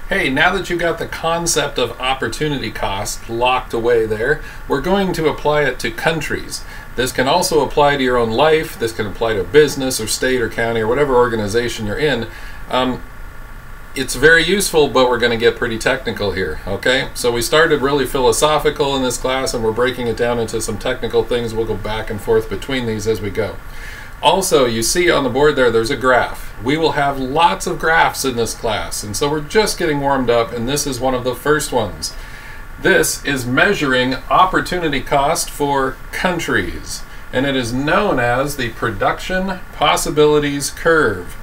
Hey, now that you've got the concept of opportunity cost locked away there, we're going to apply it to countries. This can also apply to your own life. This can apply to business or state or county or whatever organization you're in. It's very useful, but we're going to get pretty technical here, okay? So we started really philosophical in this class, and we're breaking it down into some technical things. We'll go back and forth between these as we go. Also, you see on the board there's a graph. We will have lots of graphs in this class, and so we're just getting warmed up, and this is one of the first ones. This is measuring opportunity cost for countries, and it is known as the production possibilities curve.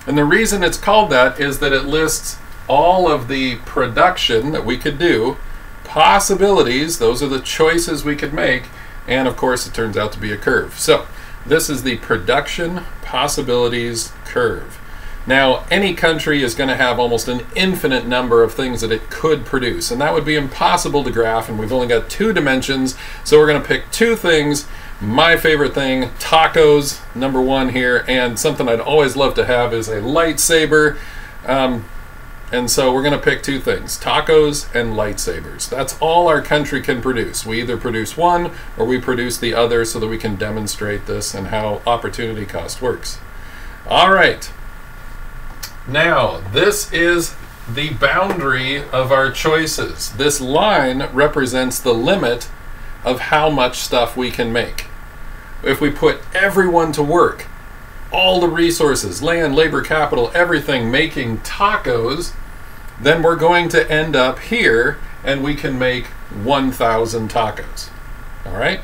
And the reason it's called that is that it lists all of the production that we could do, possibilities, those are the choices we could make, and of course it turns out to be a curve. So this is the production possibilities curve. Now, any country is going to have almost an infinite number of things that it could produce, and that would be impossible to graph, and we've only got 2 dimensions, so we're going to pick 2 things. My favorite thing, tacos, number 1 here, and something I'd always love to have is a lightsaber. And so we're going to pick 2 things, tacos and lightsabers. That's all our country can produce. We either produce one or we produce the other so that we can demonstrate this and how opportunity cost works. All right. Now, this is the boundary of our choices. This line represents the limit of how much stuff we can make. If we put everyone to work, all the resources, land, labor, capital, everything, making tacos, then we're going to end up here and we can make 1,000 tacos. All right?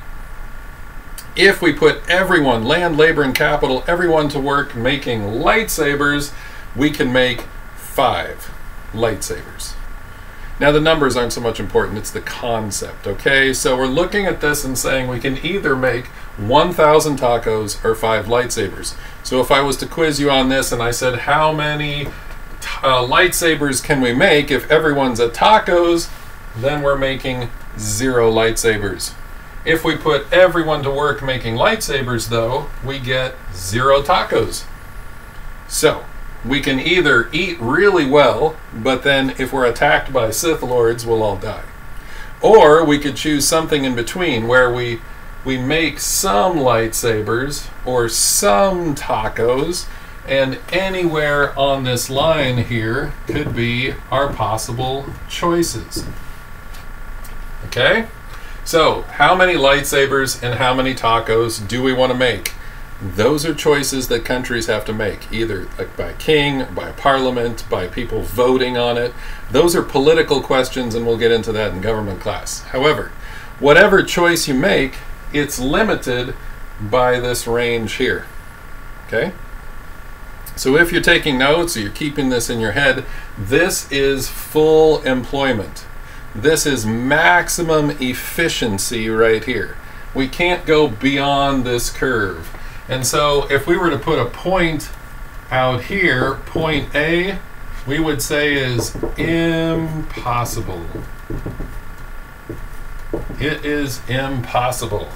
If we put everyone, land, labor, and capital, everyone to work making lightsabers, we can make 5 lightsabers. Now the numbers aren't so much important, it's the concept, okay? So we're looking at this and saying we can either make 1,000 tacos or 5 lightsabers. So if I was to quiz you on this and I said how many lightsabers can we make if everyone's at tacos, then we're making 0 lightsabers. If we put everyone to work making lightsabers though, we get 0 tacos. So we can either eat really well, but then if we're attacked by Sith Lords, we'll all die. Or we could choose something in between where we make some lightsabers or some tacos, and anywhere on this line here could be our possible choices. Okay? So, how many lightsabers and how many tacos do we want to make? Those are choices that countries have to make, either like by king, by parliament, by people voting on it. Those are political questions, and we'll get into that in government class. However, whatever choice you make, it's limited by this range here. Okay? So if you're taking notes or you're keeping this in your head, this is full employment. This is maximum efficiency right here. We can't go beyond this curve. And so if we were to put a point out here, point A, we would say is impossible. It is impossible.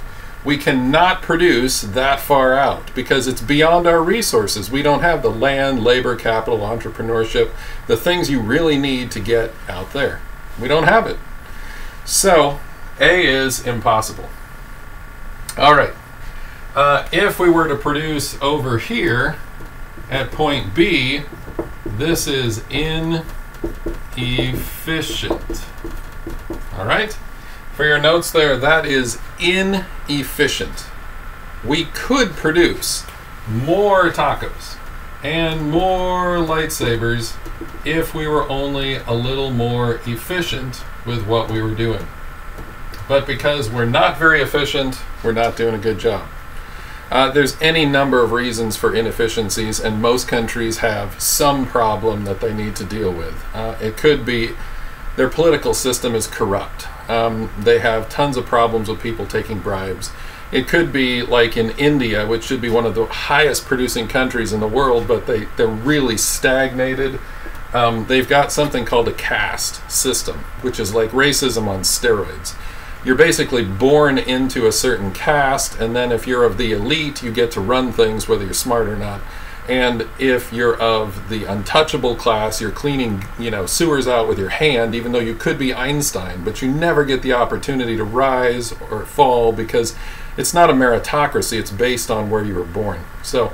We cannot produce that far out because it's beyond our resources. We don't have the land, labor, capital, entrepreneurship, the things you really need to get out there. We don't have it. So A is impossible. All right. If we were to produce over here at point B, this is inefficient. All right? For your notes there, that is inefficient. We could produce more tacos and more lightsabers if we were only a little more efficient with what we were doing. But because we're not very efficient, we're not doing a good job. There's any number of reasons for inefficiencies, and most countries have some problem that they need to deal with. It could be their political system is corrupt. They have tons of problems with people taking bribes. It could be like in India, which should be one of the highest producing countries in the world, but they're really stagnated. They've got something called a caste system, which is like racism on steroids. You're basically born into a certain caste, and then if you're of the elite, you get to run things whether you're smart or not. And if you're of the untouchable class, you're cleaning, sewers out with your hand, even though you could be Einstein, but you never get the opportunity to rise or fall because it's not a meritocracy. It's based on where you were born. So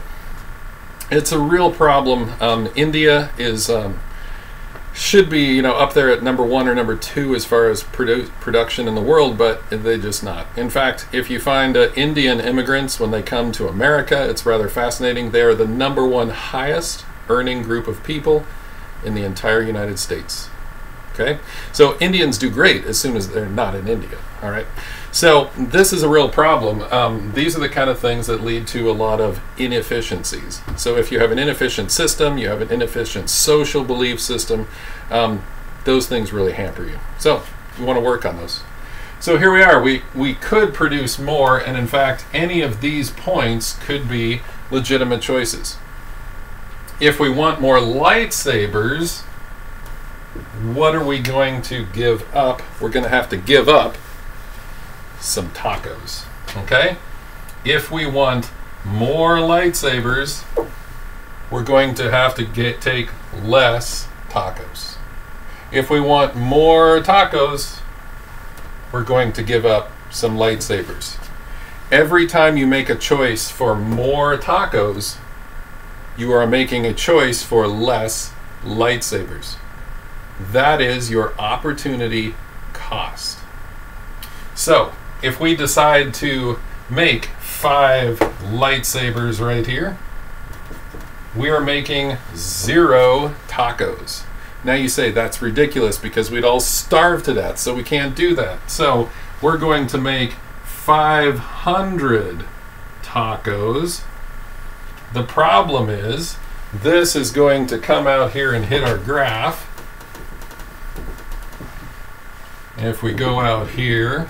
it's a real problem. India is should be up there at number 1 or number 2 as far as production in the world, but they're just not. In fact, if you find Indian immigrants when they come to America, it's rather fascinating. They are the number 1 highest earning group of people in the entire United States. Okay, so Indians do great as soon as they're not in India. All right, so this is a real problem. These are the kind of things that lead to a lot of inefficiencies. So if you have an inefficient system, you have an inefficient social belief system, those things really hamper you. So you want to work on those. So here we are. We could produce more, and in fact, any of these points could be legitimate choices. If we want more lightsabers, what are we going to give up? We're going to have to give up some tacos. Okay? If we want more lightsabers, we're going to have to take less tacos. If we want more tacos, we're going to give up some lightsabers. Every time you make a choice for more tacos, you are making a choice for less lightsabers. That is your opportunity cost. So, if we decide to make 5 lightsabers right here, we are making 0 tacos. Now you say that's ridiculous because we'd all starve to death, so we can't do that. So, we're going to make 500 tacos. The problem is, this is going to come out here and hit our graph. If we go out here,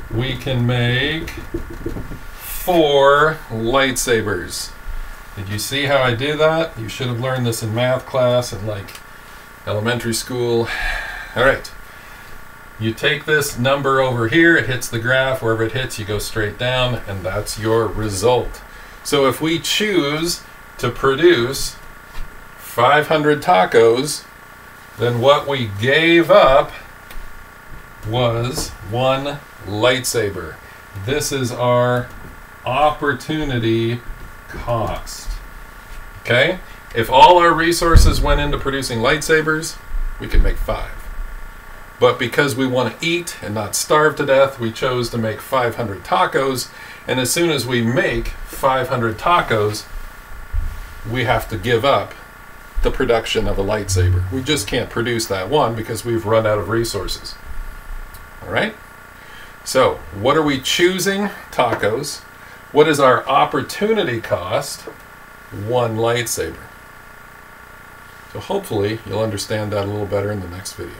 we can make 4 lightsabers. Did you see how I do that? You should have learned this in math class and like elementary school. All right. You take this number over here, it hits the graph. Wherever it hits, you go straight down, and that's your result. So if we choose to produce 500 tacos, then what we gave up was 1 lightsaber. This is our opportunity cost. Okay? If all our resources went into producing lightsabers, we could make 5. But because we want to eat and not starve to death, we chose to make 500 tacos. And as soon as we make 500 tacos, we have to give up the production of a lightsaber. We just can't produce that one because we've run out of resources. All right? So, what are we choosing? Tacos. What is our opportunity cost? 1 lightsaber. So hopefully you'll understand that a little better in the next video.